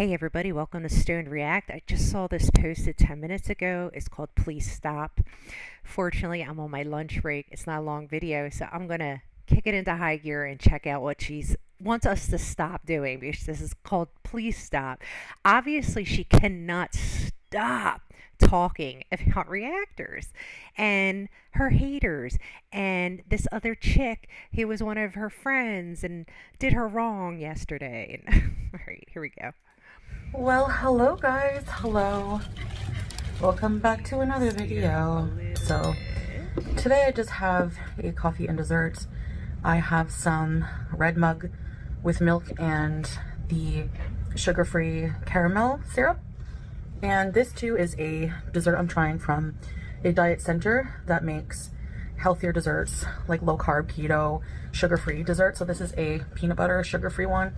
Hey everybody, welcome to Stone React. I just saw this posted 10 minutes ago. It's called Please Stop. Fortunately, I'm on my lunch break. It's not a long video, so I'm going to kick it into high gear and check out what she's wants us to stop doing because this is called Please Stop. Obviously, she cannot stop talking about reactors and her haters and this other chick who was one of her friends and did her wrong yesterday. All right, here we go. Well, hello guys, hello. Welcome back to another video. So, today I just have a coffee and dessert. I have some red mug with milk and the sugar-free caramel syrup. And this too is a dessert I'm trying from a diet center that makes healthier desserts, like low-carb, keto, sugar-free dessert. So this is a peanut butter sugar-free one.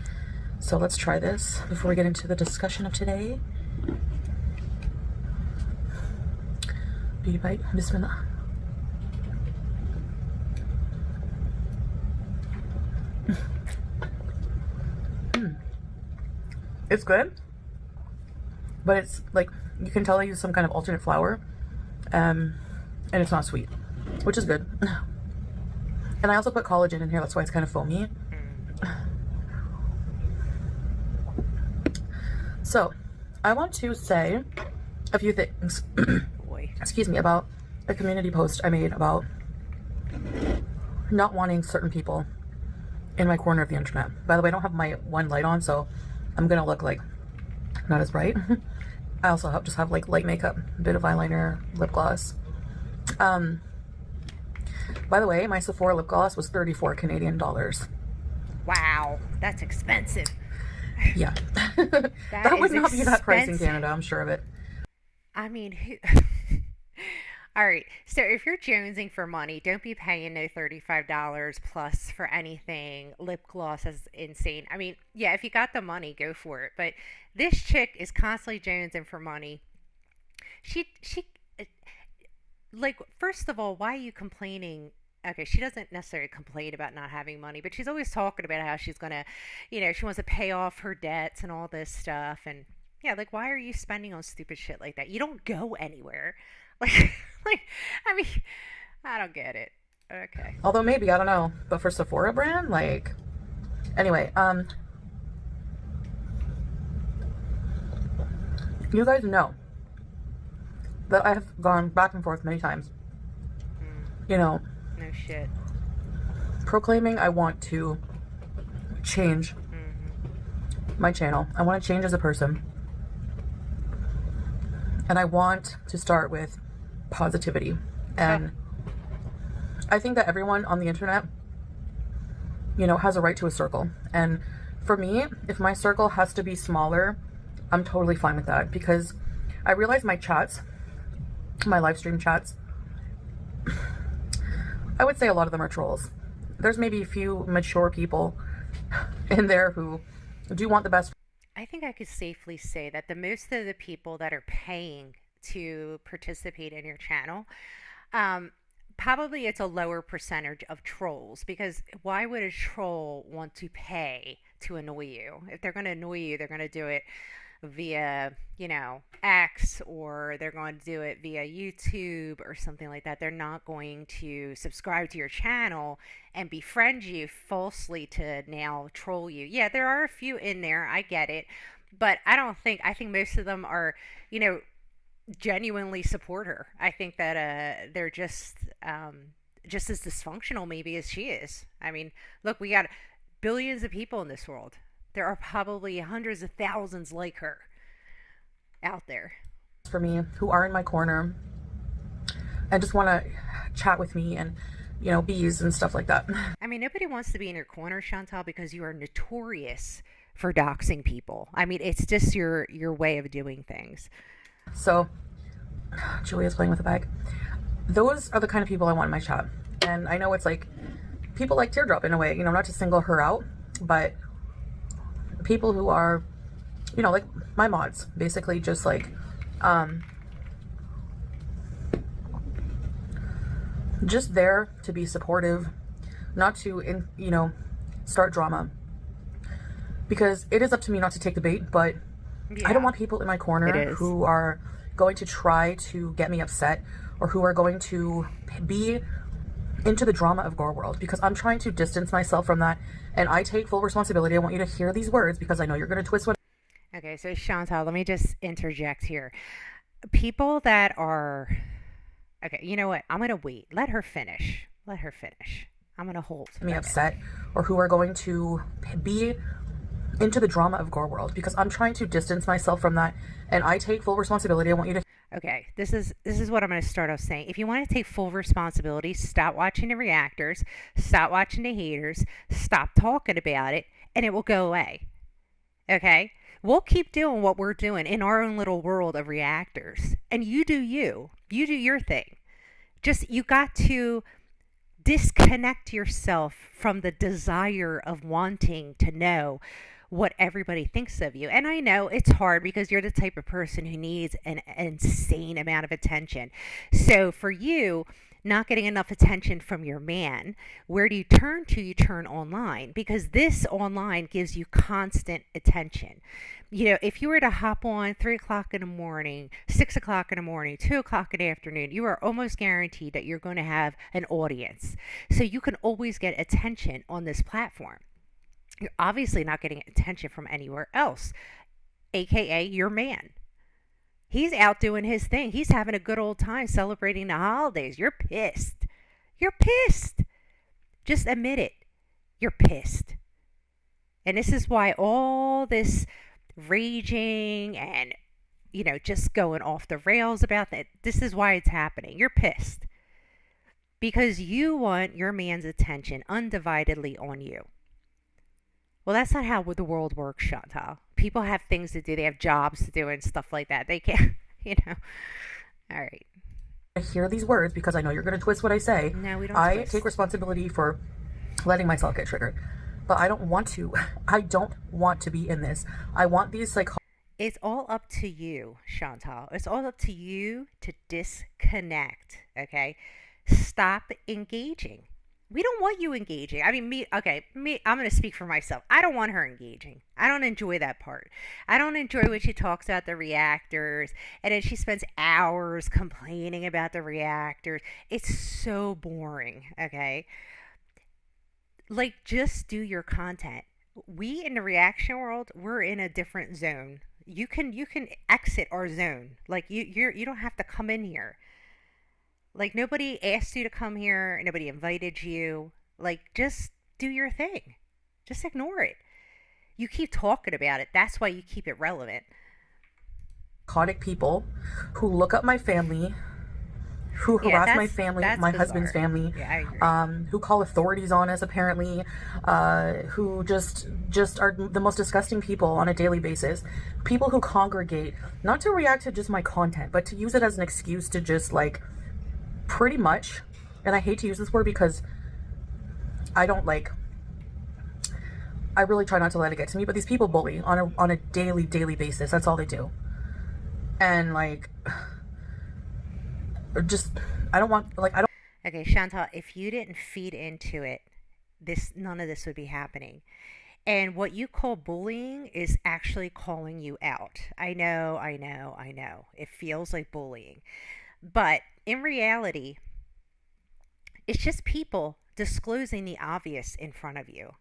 So let's try this before we get into the discussion of today. Beauty bite, bismillah. It's good, but it's like, you can tell I use some kind of alternate flour, and it's not sweet, which is good. And I also put collagen in here, that's why it's kind of foamy. So, I want to say a few things, excuse me, about a community post I made about not wanting certain people in my corner of the internet. By the way, I don't have my one light on, so I'm gonna look like not as bright. I also just have like light makeup, a bit of eyeliner, lip gloss. By the way, my Sephora lip gloss was 34 Canadian dollars. Wow, that's expensive. Yeah. That would not be that price in Canada, I'm sure of it. I mean, all right. So if you're jonesing for money, don't be paying no $35 plus for anything. Lip gloss is insane. I mean, yeah, if you got the money, go for it. But this chick is constantly jonesing for money. She, like, first of all, why are you complaining? Okay, she doesn't necessarily complain about not having money, but she's always talking about how she's gonna, she wants to pay off her debts and all this stuff. And yeah, like, why are you spending on stupid shit like that? You don't go anywhere. Like, I mean, I don't get it. Okay. Although maybe, I don't know. But for Sephora brand, like, anyway, you guys know that I have gone back and forth many times. No shit. Proclaiming I want to change my channel. I want to change as a person. And I want to start with positivity. And I think that everyone on the internet, has a right to a circle. And for me, if my circle has to be smaller, I'm totally fine with that. Because I realize my chats, my live stream chats, I would say a lot of them are trolls. There's maybe a few mature people in there who do want the best. I think I could safely say that the most of the people that are paying to participate in your channel, probably it's a lower percentage of trolls, because why would a troll want to pay to annoy you? If they're going to annoy you, they're going to do it via, X, or they're going to do it via YouTube or something like that. They're not going to subscribe to your channel and befriend you falsely to now troll you. Yeah, there are a few in there. I get it. But I think most of them are, genuinely support her. I think that they're just as dysfunctional maybe as she is. I mean, look, we got billions of people in this world. There are probably hundreds of thousands like her out there. For me, who are in my corner and just want to chat with me and, bees and stuff like that. I mean, nobody wants to be in your corner, Chantal, because you are notorious for doxing people. I mean, it's just your way of doing things. So, Julia's playing with a bag. Those are the kind of people I want in my chat. And I know it's like, people like Teardrop in a way, not to single her out, but people who are, like my mods, basically just like, just there to be supportive, not to, start drama. Because it is up to me not to take the bait, but I don't Yeah, want people in my it corner is. who are going to try to get me upset or who are going to be into the drama of Gore World, because I'm trying to distance myself from that, and I take full responsibility. I want you to hear these words because I know you're going to twist what. Okay, so Chantal, let me just interject here. People that are okay, you know what? I'm gonna wait. Let her finish. Let her finish. I'm gonna hold. Me Okay. upset or who are going to be into the drama of Gore World, because I'm trying to distance myself from that, and I take full responsibility. I want you to. Okay, this is what I'm going to start off saying. If you want to take full responsibility, stop watching the reactors, stop watching the haters, stop talking about it, and it will go away. Okay? We'll keep doing what we're doing in our own little world of reactors. And you do you. You do your thing. Just you got to disconnect yourself from the desire of wanting to know what everybody thinks of you. And I know it's hard because you're the type of person who needs an insane amount of attention. So for you, not getting enough attention from your man, where do you turn to? You turn online, because this online gives you constant attention. You know, if you were to hop on 3 o'clock in the morning, 6 o'clock in the morning, 2 o'clock in the afternoon, you are almost guaranteed that you're going to have an audience. So you can always get attention on this platform. You're obviously not getting attention from anywhere else, aka your man. He's out doing his thing. He's having a good old time celebrating the holidays. You're pissed. You're pissed. Just admit it. You're pissed. And this is why all this raging and, just going off the rails about that, this is why it's happening. You're pissed because you want your man's attention undividedly on you. Well, that's not how the world works, Chantal. People have things to do. They have jobs to do and stuff like that. They can't, you know. All right. Hear these words because I know you're going to twist what I say. No, we don't I twist. take responsibility for letting myself get triggered, but I don't want to. I don't want to be in this. I want these It's all up to you, Chantal. It's all up to you to disconnect, okay? Stop engaging. We don't want you engaging. I mean, I'm going to speak for myself. I don't want her engaging. I don't enjoy that part. I don't enjoy when she talks about the reactors and then she spends hours complaining about the reactors. It's so boring, okay? Like, just do your content. We in the reaction world, we're in a different zone. You can exit our zone. Like you don't have to come in here. Like, nobody asked you to come here, nobody invited you. Like, just do your thing. Just ignore it. You keep talking about it. That's why you keep it relevant. psychotic people who look up my family, who Yeah, harass my that's family, that's my husband's bizarre. family, Yeah, I agree. who call authorities on us apparently, who just are the most disgusting people on a daily basis. People who congregate not to react to just my content, but to use it as an excuse to just like pretty much, and I hate to use this word because I don't like. I really try not to let it get to me, but these people bully on a daily basis. That's all they do, and like just I don't want like I don't. Okay, Chantal, if you didn't feed into it, this none of this would be happening. And what you call bullying is actually calling you out. I know. It feels like bullying. But in reality, it's just people disclosing the obvious in front of you.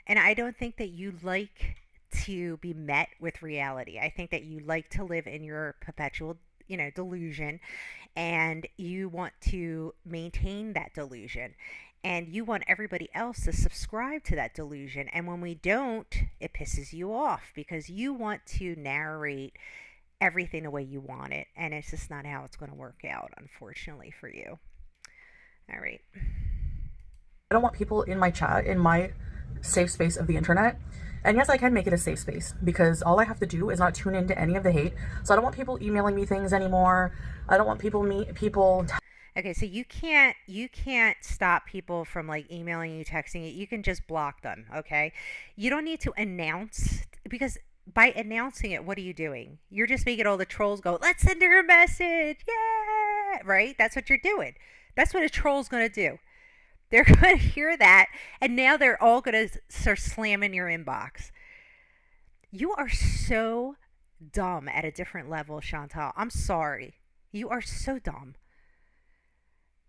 And I don't think that you like to be met with reality. I think that you like to live in your perpetual, delusion, and you want to maintain that delusion. And you want everybody else to subscribe to that delusion. And when we don't, it pisses you off because you want to narrate everything the way you want it. And it's just not how it's going to work out, unfortunately, for you. All right. I don't want people in my chat, in my safe space of the internet. And yes, I can make it a safe space because all I have to do is not tune into any of the hate. So I don't want people emailing me things anymore. I don't want people. Okay, so you can't stop people from like emailing you, texting you. You can just block them, okay? You don't need to announce because by announcing it, what are you doing? You're just making all the trolls go, "Let's send her a message." Yeah, right? That's what you're doing. That's what a troll's going to do. They're going to hear that, and now they're all going to start slamming your inbox. You are so dumb at a different level, Chantal. I'm sorry. You are so dumb.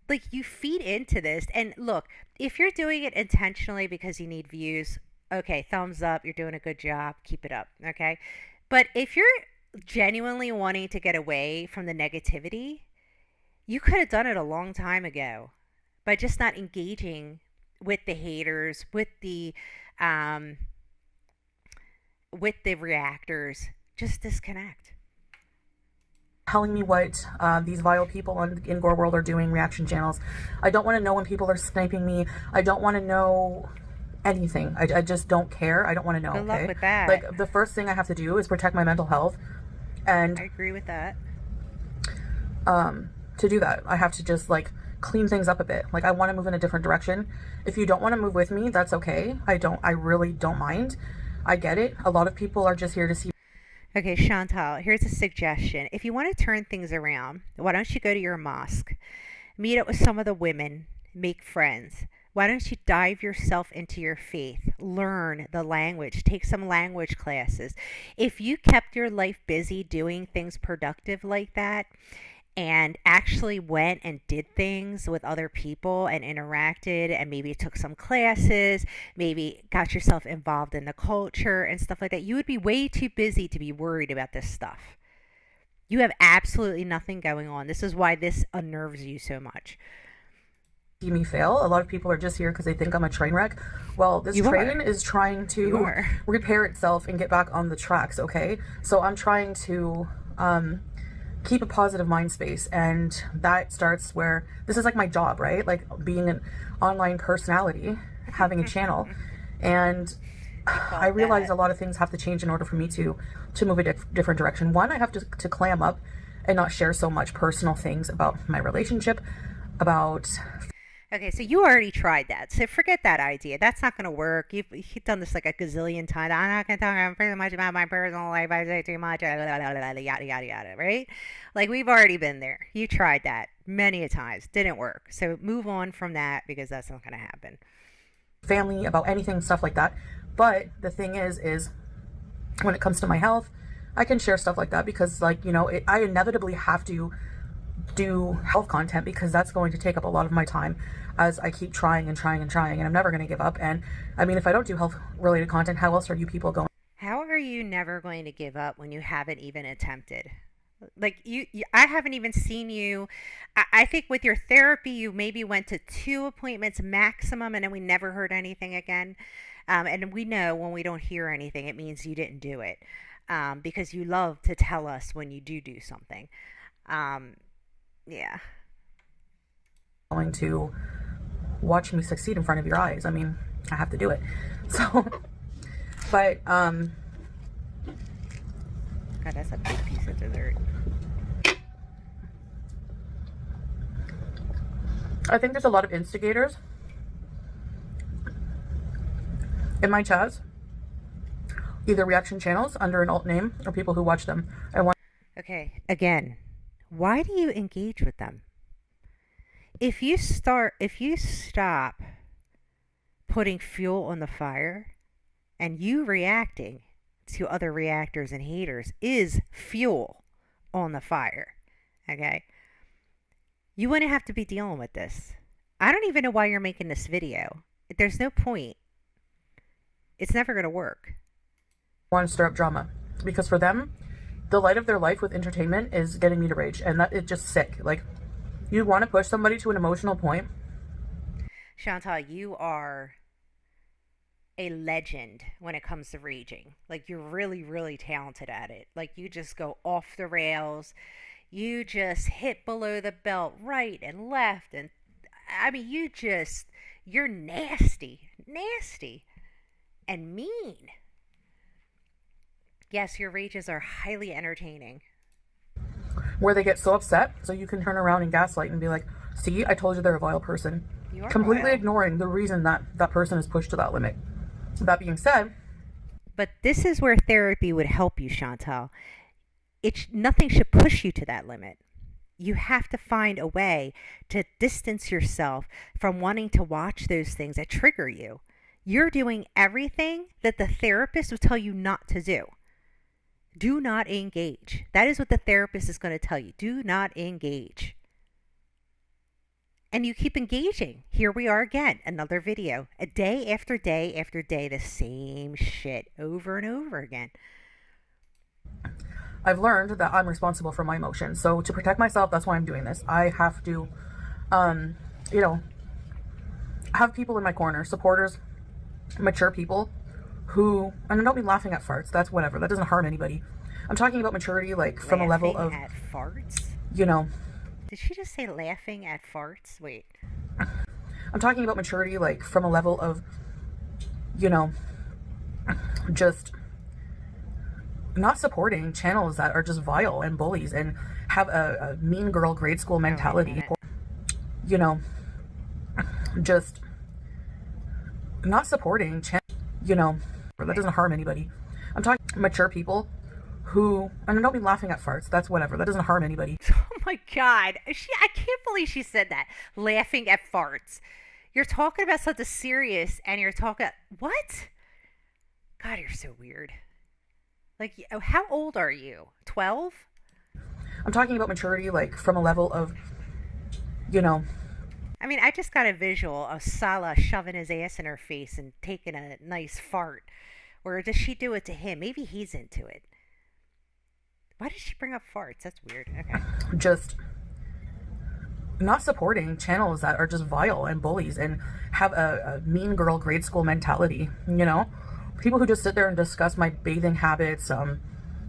Like, you feed into this. And look, if you're doing it intentionally because you need views, okay, thumbs up. You're doing a good job. Keep it up. Okay. But if you're genuinely wanting to get away from the negativity, you could have done it a long time ago by just not engaging with the haters, um, with the reactors. Just disconnect. Telling me what these vile people in Gore World are doing, reaction channels. I don't want to know when people are sniping me. I don't want to know anything. I just don't care. I don't want to know. Good luck Okay, with that. like the first thing I have to do is protect my mental health, and I agree with that. to do that, I have to just like clean things up a bit. Like I want to move in a different direction. If you don't want to move with me, that's okay. I really don't mind. I get it. A lot of people are just here to see. Okay, Chantal, here's a suggestion. If you want to turn things around, why don't you go to your mosque, meet up with some of the women, make friends? Why don't you dive yourself into your faith, learn the language, take some language classes? If you kept your life busy doing things productive like that, and actually went and did things with other people and interacted and maybe took some classes, maybe got yourself involved in the culture and stuff like that, you would be way too busy to be worried about this stuff. You have absolutely nothing going on. This is why this unnerves you so much. Me fail. A lot of people are just here because they think I'm a train wreck. Well, this train is trying to repair itself and get back on the tracks. Okay, so I'm trying to keep a positive mind space, and that starts where this is like my job, right? Like being an online personality, having a channel, and I realize a lot of things have to change in order for me to move a different direction. One, I have to clam up and not share so much personal things about my relationship, about. Okay, so you already tried that. So forget that idea. That's not going to work. You've done this like a gazillion times. I'm not going to talk pretty much about my personal life. I say too much. Yada, yada, yada, right? Like, we've already been there. You tried that many a times. Didn't work. So move on from that because that's not going to happen. Family, about anything, stuff like that. But the thing is when it comes to my health, I can share stuff like that because, like, you know, I inevitably have to do health content because that's going to take up a lot of my time as I keep trying and trying and trying, and I'm never going to give up. And I mean, if I don't do health related content, how else are you people going? How are you never going to give up when you haven't even attempted? Like, I haven't even seen you. I think with your therapy, you maybe went to 2 appointments maximum, and then we never heard anything again. And we know when we don't hear anything, it means you didn't do it, because you love to tell us when you do something. Yeah. Going to watch me succeed in front of your eyes. I mean, I have to do it. So, but God, that's a big piece of dessert. I think there's a lot of instigators in my chats, either reaction channels under an alt name or people who watch them. Okay, again, why do you engage with them? If you stop putting fuel on the fire, and you reacting to other reactors and haters is fuel on the fire, okay? You wouldn't have to be dealing with this. I don't even know why you're making this video. There's no point. It's never going to work. Want to stir up drama because for them, the light of their life with entertainment is getting me to rage, and that it's just sick. Like, you want to push somebody to an emotional point. Chantal, you are a legend when it comes to raging. Like, you're really, really talented at it. Like, you just go off the rails. You just hit below the belt right and left. And I mean, you're nasty, and mean. Yes, your rages are highly entertaining. Where they get so upset, so you can turn around and gaslight and be like, see, I told you they're a vile person. You are completely vile. Ignoring the reason that that person is pushed to that limit. That being said. But this is where therapy would help you, Chantal. Nothing should push you to that limit. You have to find a way to distance yourself from wanting to watch those things that trigger you. You're doing everything that the therapist would tell you not to do. Do not engage. That is what the therapist is going to tell you. Do not engage. And you keep engaging. Here we are again, another video. A day after day after day, the same shit over and over again. I've learned that I'm responsible for my emotions. So to protect myself, that's why I'm doing this. I have to, you know, have people in my corner, supporters, mature people who, and I don't mean laughing at farts. That's whatever. That doesn't harm anybody. I'm talking about maturity, like from a level of, at farts? you know. Did she just say laughing at farts? Wait. I'm talking about maturity, like from a level of, you know, just not supporting channels that are just vile and bullies and have a mean girl grade school mentality. You know, just not supporting you know, that doesn't harm anybody. I'm talking mature people who, and I don't mean laughing at farts. That's whatever. That doesn't harm anybody. Oh my God. I can't believe she said that. Laughing at farts. You're talking about something serious and you're talking, what? God, you're so weird. Like, how old are you? 12? I'm talking about maturity, like from a level of, you know. I mean, I just got a visual of Salah shoving his ass in her face and taking a nice fart. Or does she do it to him? Maybe he's into it. Why did she bring up farts? That's weird. Okay. Just not supporting channels that are just vile and bullies and have a mean girl grade school mentality, you know? People who just sit there and discuss my bathing habits,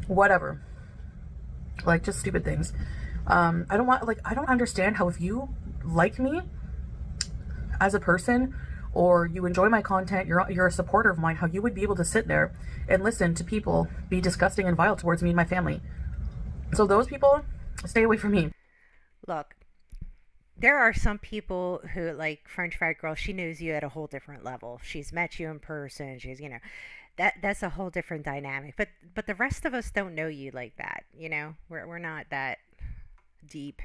whatever. Like, just stupid things. I don't understand how if you like me as a person or you enjoy my content, you're a supporter of mine, how you would be able to sit there and listen to people be disgusting and vile towards me and my family. So those people, stay away from me. Look, there are some people who, like French Fried Girl, she knows you at a whole different level. She's met you in person. She's, you know, that's a whole different dynamic. But the rest of us don't know you like that. You know, we're not that deep.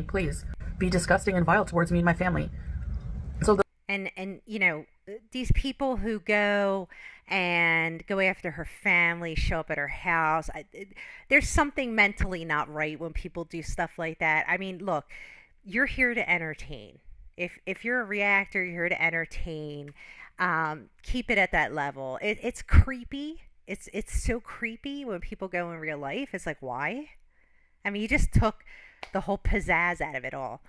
Please be disgusting and vile towards me and my family. So and you know, these people who go after her family, show up at her house, there's something mentally not right when people do stuff like that. I mean, look, you're here to entertain. If you're a reactor, you're here to entertain. Keep it at that level. It's creepy. It's so creepy when people go in real life. It's like, why? I mean, you just took the whole pizzazz out of it all.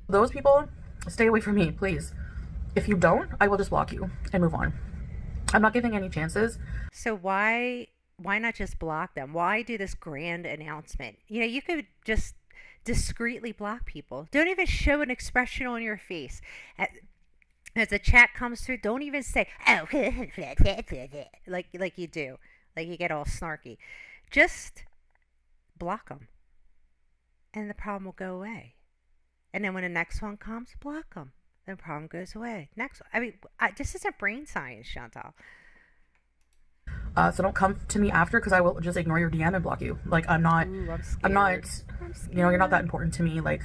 Those people, stay away from me, please. If you don't, I will just block you and move on. I'm not giving any chances. So why not just block them? Why do this grand announcement? You know, you could just discreetly block people. Don't even show an expression on your face. As a chat comes through, don't even say, oh, like you do. Like you get all snarky. Just block them. And the problem will go away. And then when the next one comes, block them. The problem goes away. Next one. I mean, this isn't brain science, Chantal. So don't come to me after, because I will just ignore your DM and block you. Like, I'm not, you know, you're not that important to me. Like,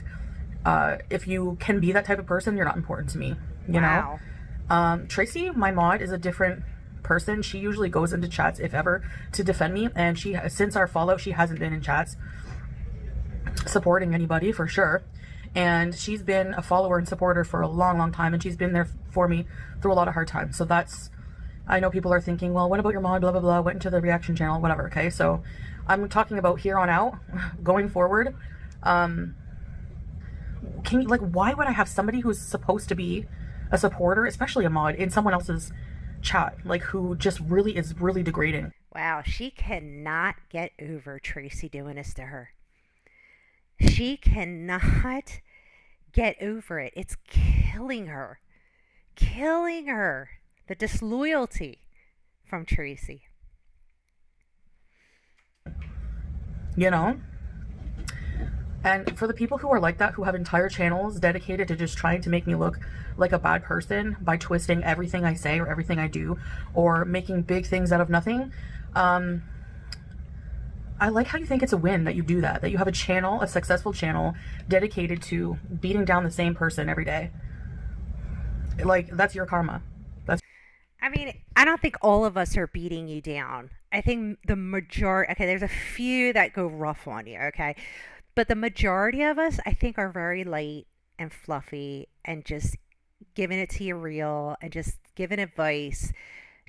if you can be that type of person, you're not important to me, you know? Tracy, my mod, is a different person. She usually goes into chats, if ever, to defend me. And since our fallout, she hasn't been in chats supporting anybody, for sure. And she's been a follower and supporter for a long, long time. And she's been there for me through a lot of hard times. So that's, I know people are thinking, well, what about your mod, blah, blah, blah, went into the reaction channel, whatever. Okay. So I'm talking about here on out, going forward. Can you, like, why would I have somebody who's supposed to be a supporter, especially a mod, in someone else's chat, like, who just really is really degrading? Wow. She cannot get over Tracy doing this to her. She cannot get over it. It's killing her. Killing her. The disloyalty from Tracy. You know? And for the people who are like that, who have entire channels dedicated to just trying to make me look like a bad person by twisting everything I say or everything I do, or making big things out of nothing, I like how you think it's a win that you do that you have a channel, a successful channel, dedicated to beating down the same person every day. Like, that's your karma. I mean, I don't think all of us are beating you down. I think the majority, okay, there's a few that go rough on you, okay? But the majority of us, I think, are very light and fluffy and just giving it to you real and just giving advice,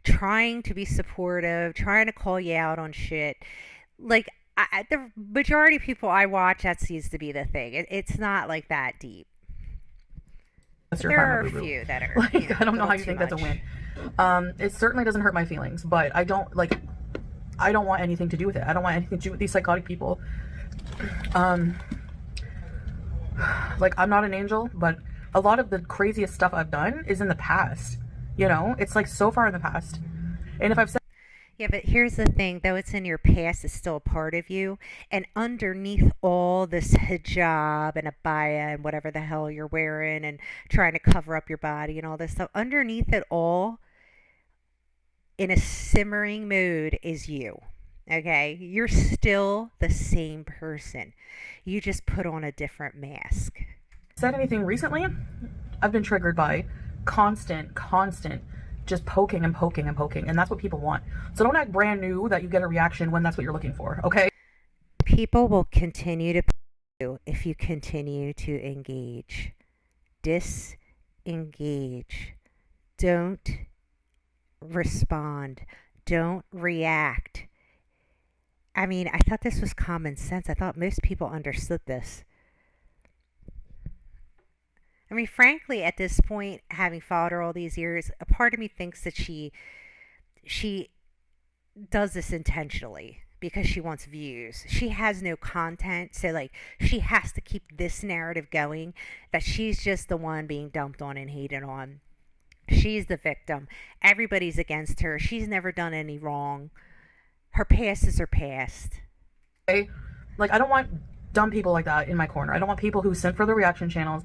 trying to be supportive, trying to call you out on shit. Like, the majority of people I watch, that seems to be the thing. It's not like that deep. That's But your there karma, are a boo boo. few that are, Like, I a don't know little how you too think that's a much. win. It certainly doesn't hurt my feelings, but I don't want anything to do with it. I don't want anything to do with these psychotic people. Um, like, I'm not an angel, but a lot of the craziest stuff I've done is in the past. You know, it's like so far in the past. And if I've said, Yeah, but here's the thing, though it's in your past, it's still a part of you. And underneath all this hijab and abaya and whatever the hell you're wearing and trying to cover up your body and all this stuff, underneath it all, in a simmering mood, is you. Okay? You're still the same person. You just put on a different mask. said anything recently, I've been triggered by constant, just poking and poking and poking. And that's what people want. So don't act brand new that you get a reaction when that's what you're looking for, okay? People will continue to put you if you continue to engage. Disengage. Don't respond. Don't react. I mean, I thought this was common sense. I thought most people understood this. I mean, frankly, at this point, having followed her all these years, a part of me thinks that she does this intentionally because she wants views. She has no content, so like she has to keep this narrative going that she's just the one being dumped on and hated on. She's the victim. Everybody's against her. She's never done any wrong. Her past is her past. Okay? Like, I don't want dumb people like that in my corner. I don't want people who send for the reaction channels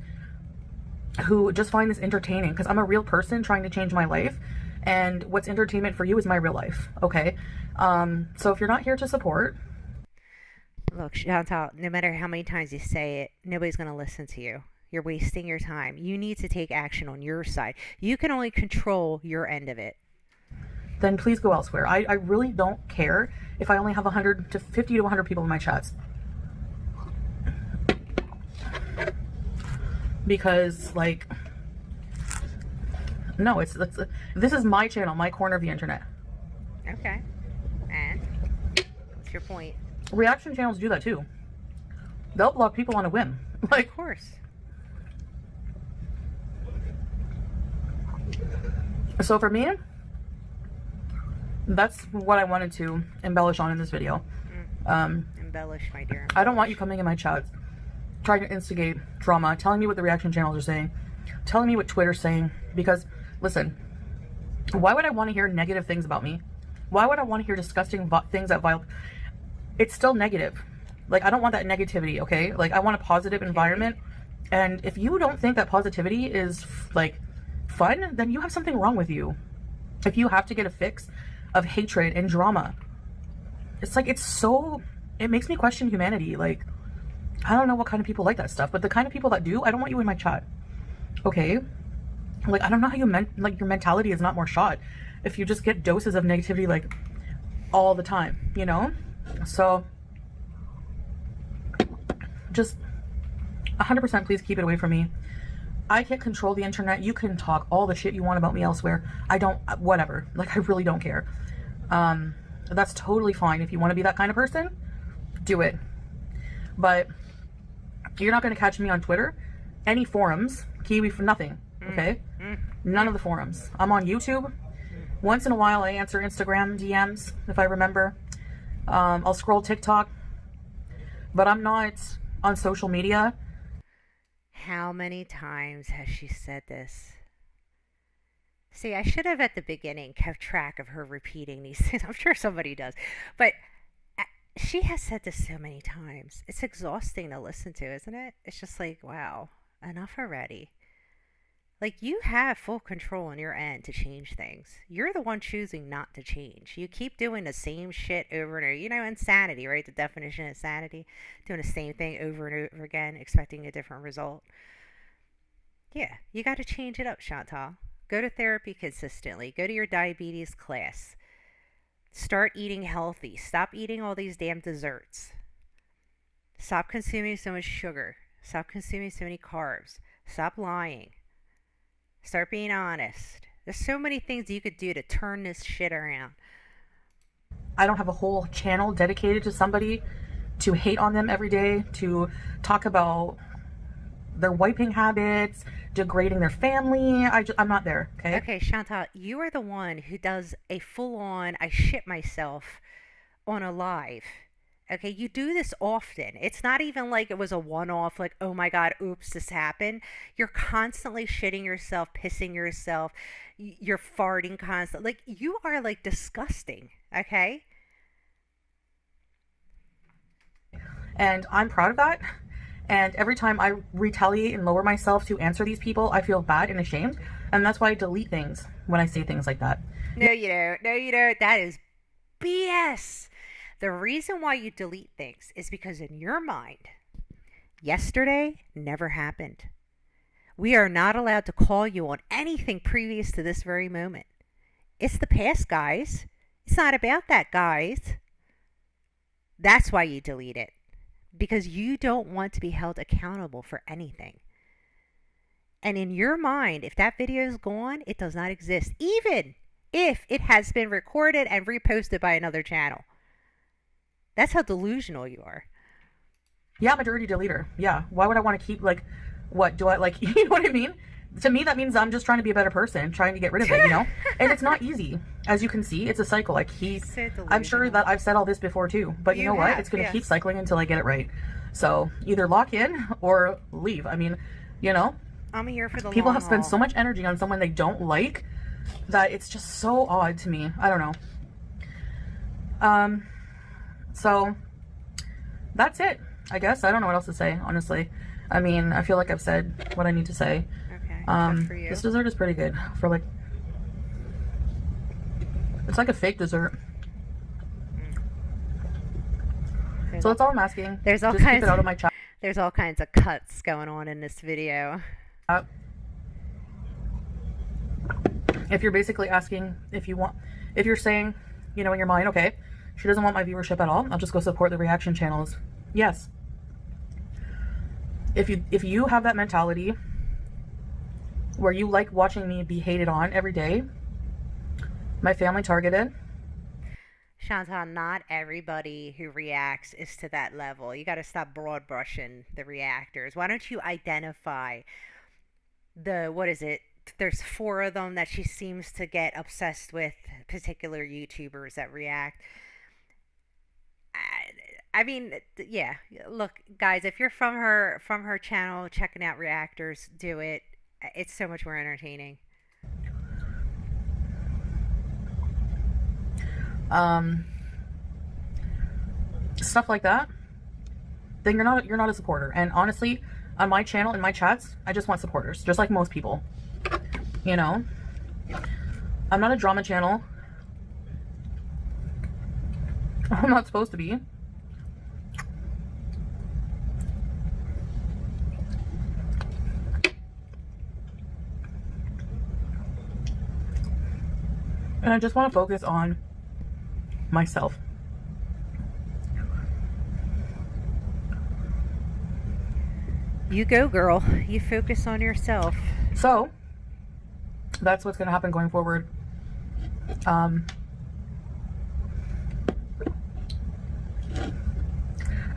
who just find this entertaining, because I'm a real person trying to change my life, and what's entertainment for you is my real life, okay? So if you're not here to support, Look, Chantal, no matter how many times you say it, nobody's going to listen to you. You're wasting your time. You need to take action on your side. You can only control your end of it. then please go elsewhere. I really don't care if I only have 100 to 50 to 100 people in my chats, because like, no, this is my channel, my corner of the internet. Okay. And what's your point? Reaction channels do that too. They'll block people on a whim. Of Like, course. so for me, that's what I wanted to embellish on in this video. Embellish, my dear. I don't want you coming in my chats trying to instigate drama, telling me what the reaction channels are saying, telling me what Twitter's saying, because listen, why would I want to hear negative things about me? Why would I want to hear disgusting things that vile? It's still negative. Like, I don't want that negativity, okay? Like, I want a positive environment. And if you don't think that positivity is like fun, then you have something wrong with you. If you have to get a fix of hatred and drama, it's like, it makes me question humanity. Like, I don't know what kind of people like that stuff, but the kind of people that do, I don't want you in my chat, okay? Like, I don't know how like, your mentality is not more shot if you just get doses of negativity like all the time, you know? So just 100% please keep it away from me. I can't control the internet. You can talk all the shit you want about me elsewhere. I don't, whatever. Like, I really don't care. That's totally fine. If you want to be that kind of person, do it. But you're not going to catch me on Twitter, any forums, Kiwi, for nothing, okay? None of the forums. I'm on YouTube. Once in a while, I answer Instagram DMs if I remember. I'll scroll TikTok, but I'm not on social media. How many times has she said this? See, I should have at the beginning kept track of her repeating these things. I'm sure somebody does. But she has said this so many times. It's exhausting to listen to, isn't it? It's just like, wow, enough already. Like, you have full control on your end to change things. You're the one choosing not to change. You keep doing the same shit over and over. You know, insanity, right? The definition of insanity. Doing the same thing over and over again, expecting a different result. Yeah, you got to change it up, Chantal. Go to therapy consistently. Go to your diabetes class. Start eating healthy. Stop eating all these damn desserts. Stop consuming so much sugar. Stop consuming so many carbs. Stop lying. Start being honest. There's so many things you could do to turn this shit around. I don't have a whole channel dedicated to somebody to hate on them every day, to talk about their wiping habits, degrading their family. I'm not there, okay? Okay, Chantal, you are the one who does a full on I shit myself on a live. Okay, you do this often. It's not even like it was a one off, like, oh my God, oops, this happened. You're constantly shitting yourself, pissing yourself, you're farting constantly. Like, you are like disgusting, okay? And I'm proud of that. And every time I retaliate and lower myself to answer these people, I feel bad and ashamed. And that's why I delete things when I say things like that. No, you don't. No, you don't. That is BS. The reason why you delete things is because in your mind, yesterday never happened. We are not allowed to call you on anything previous to this very moment. It's the past, guys. It's not about that, guys. That's why you delete it. Because you don't want to be held accountable for anything. And in your mind, if that video is gone, it does not exist. Even if it has been recorded and reposted by another channel. That's how delusional you are. Yeah, I'm a dirty deleter. Yeah. Why would I want to keep, like, what do I, like, you know what I mean? To me, that means I'm just trying to be a better person, trying to get rid of it, you know? And it's not easy. As you can see, it's a cycle. Like, I'm sure that I've said all this before too, but you know what? It's going to keep cycling until I get it right. So either lock in or leave. I mean, you know, I'm here for the people long have spent haul. so much energy on someone they don't like that it's just so odd to me. I don't know. So that's it, I guess. I don't know what else to say, honestly. I mean, I feel like I've said what I need to say. Okay, good for you. This dessert is pretty good for, like, it's like a fake dessert. So that's all I'm asking. There's all Just kinds keep it out of my chat. There's all kinds of cuts going on in this video. If you're basically asking if you're saying, you know, in your mind, okay, she doesn't want my viewership at all, I'll just go support the reaction channels. Yes. If you have that mentality where you like watching me be hated on every day, my family targeted. Chantal, not everybody who reacts is to that level. You got to stop broad brushing the reactors. Why don't you identify what is it? There's 4 of them that she seems to get obsessed with, particular YouTubers that react. I mean, yeah. Look, guys, if you're from her channel, checking out reactors, do it. It's so much more entertaining. Stuff like that, then you're not a supporter. And honestly, on my channel, in my chats, I just want supporters, just like most people, you know. I'm not a drama channel. I'm not supposed to be. And I just want to focus on myself. You go, girl. You focus on yourself. So that's what's going to happen going forward. I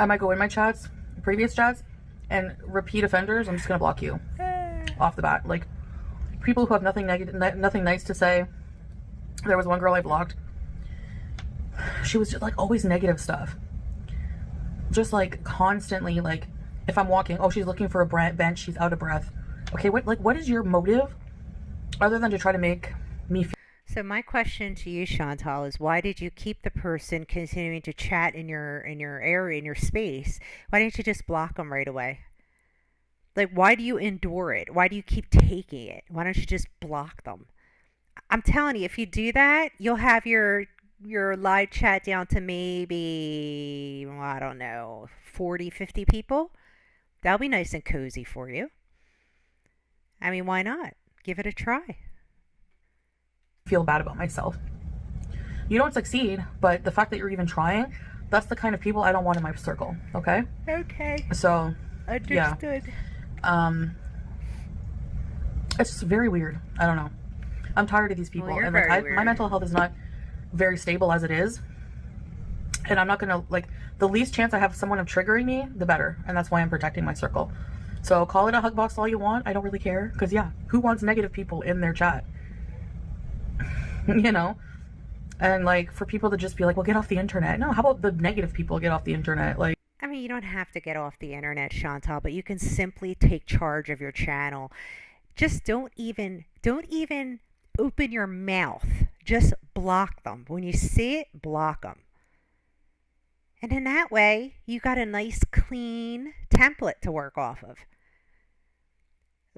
might go in my chats, previous chats, and repeat offenders. I'm just going to block you off the bat. Like, people who have nothing negative, nothing nice to say. There was one girl I blocked. She was just like always negative stuff. Just like constantly, like, if I'm walking, oh, she's looking for a bench, she's out of breath. Okay, what is your motive other than to try to make me feel? So my question to you, Chantal, is why did you keep the person continuing to chat in your area, in your space? Why didn't you just block them right away? Like, why do you endure it? Why do you keep taking it? Why don't you just block them? I'm telling you, if you do that, you'll have your live chat down to maybe, well, I don't know, 40, 50 people. That'll be nice and cozy for you. I mean, why not? Give it a try. feel bad about myself. You don't succeed, but the fact that you're even trying, that's the kind of people I don't want in my circle, okay? Okay. So, Understood. yeah. It's just very weird. I don't know. I'm tired of these people. Well, you're and like very weird. my mental health is not very stable as it is. And I'm not gonna, like, the least chance I have someone of triggering me, the better. And that's why I'm protecting my circle. So call it a hug box all you want. I don't really care. Because, yeah, who wants negative people in their chat? You know? And, like, for people to just be like, well, get off the internet. No, how about the negative people get off the internet? Like, I mean, you don't have to get off the internet, Chantal, but you can simply take charge of your channel. Just don't even open your mouth. Just block them. When you see it, block them. And in that way, you got a nice clean template to work off of.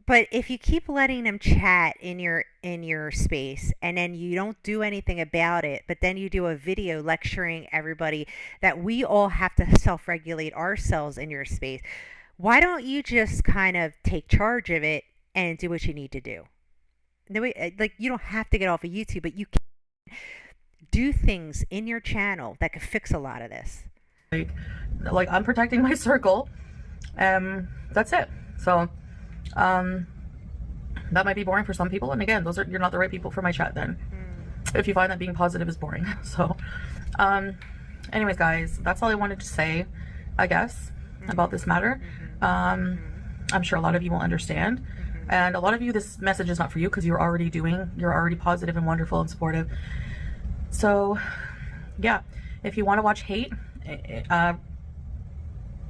But if you keep letting them chat in your space and then you don't do anything about it, but then you do a video lecturing everybody that we all have to self-regulate ourselves in your space, why don't you just kind of take charge of it and do what you need to do? No, like you don't have to get off of YouTube, but you can do things in your channel that could fix a lot of this. like I'm protecting my circle. That's it. So, that might be boring for some people. And again, you're not the right people for my chat then. If you find that being positive is boring. So, anyways, guys, that's all I wanted to say, I guess, about this matter. I'm sure a lot of you will understand. And a lot of you, this message is not for you because you're already positive and wonderful and supportive. So, yeah, if you want to watch hate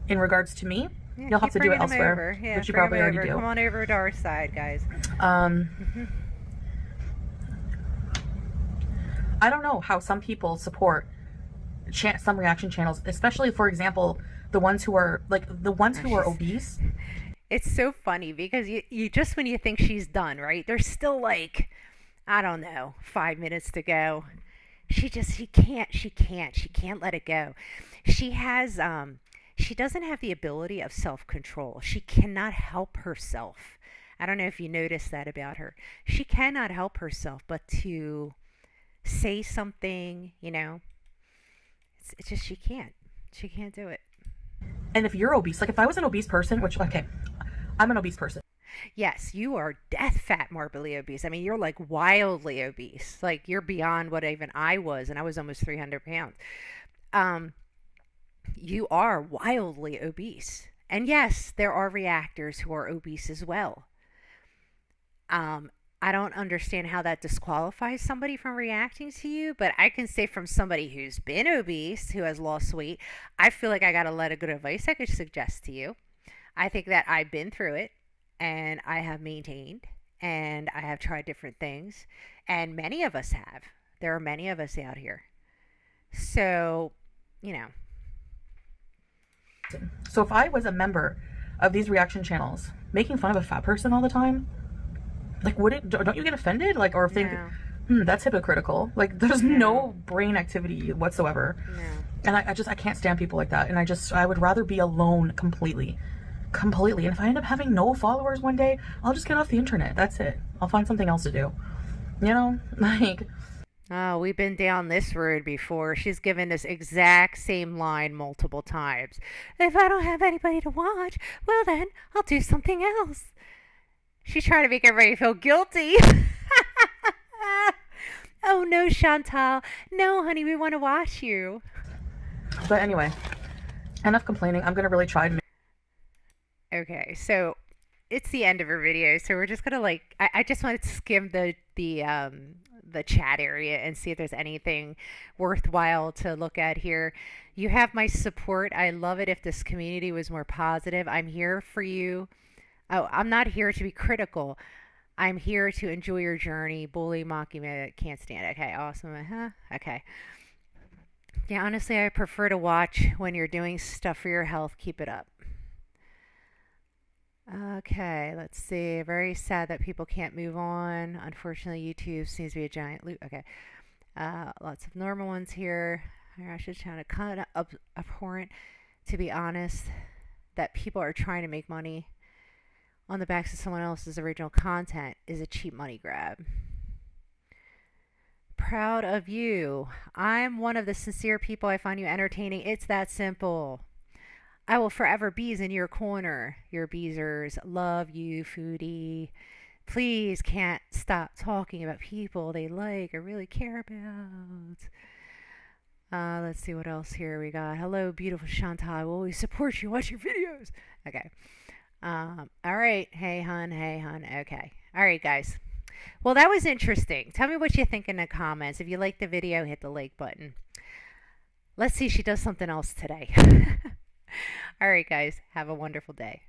in regards to me, you'll have to do it elsewhere, which you probably already do. Come on over to our side, guys. I don't know how some people support some reaction channels, especially, for example, the ones who are obese. It's so funny because you just when you think she's done, right? There's still like, I don't know, 5 minutes to go. She can't let it go. She doesn't have the ability of self-control. She cannot help herself. I don't know if you noticed that about her. She cannot help herself but to say something, it's just she can't do it. And if you're obese, like if I was an obese person, which, okay, I'm an obese person. Yes, you are death fat morbidly obese. I mean, you're like wildly obese. Like you're beyond what even I was, and I was almost 300 pounds. You are wildly obese. And yes, there are reactors who are obese as well. I don't understand how that disqualifies somebody from reacting to you, but I can say from somebody who's been obese, who has lost weight, I feel like I got a lot of good advice I could suggest to you. I think that I've been through it and I have maintained and I have tried different things, and many of us have. There are many of us out here. So, So if I was a member of these reaction channels making fun of a fat person all the time, like, don't you get offended? Like, or think, that's hypocritical. Like, there's no brain activity whatsoever. No. And I can't stand people like that. And I would rather be alone completely. And if I end up having no followers one day, I'll just get off the internet. That's it. I'll find something else to do. Like. Oh, we've been down this road before. She's given this exact same line multiple times. If I don't have anybody to watch, well then, I'll do something else. She's trying to make everybody feel guilty. Oh no, Chantal. No, honey, we want to watch you. But anyway, enough complaining. I'm going to really try to Okay, so it's the end of her video, so we're just gonna I just wanted to skim the chat area and see if there's anything worthwhile to look at here. You have my support. I love it if this community was more positive. I'm here for you. Oh, I'm not here to be critical. I'm here to enjoy your journey. Bully, mock you, can't stand it. Okay, awesome. Okay. Yeah, honestly, I prefer to watch when you're doing stuff for your health. Keep it up. Okay, let's see. Very sad that people can't move on. Unfortunately, YouTube seems to be a giant loop. Okay. Lots of normal ones here. I should kind of kind of abhorrent, to be honest, that people are trying to make money on the backs of someone else's original content is a cheap money grab. proud of you. I'm one of the sincere people. I find you entertaining. It's that simple. I will forever bees in your corner. Your beezers love you, Foodie. Please can't stop talking about people they like or really care about. Let's see what else here we got. Hello, beautiful Chantal. I will always support you. Watch your videos. Okay. All right. Hey, hun. Hey, hun. Okay. All right, guys. Well, that was interesting. Tell me what you think in the comments. If you liked the video, hit the like button. Let's see if she does something else today. All right, guys. Have a wonderful day.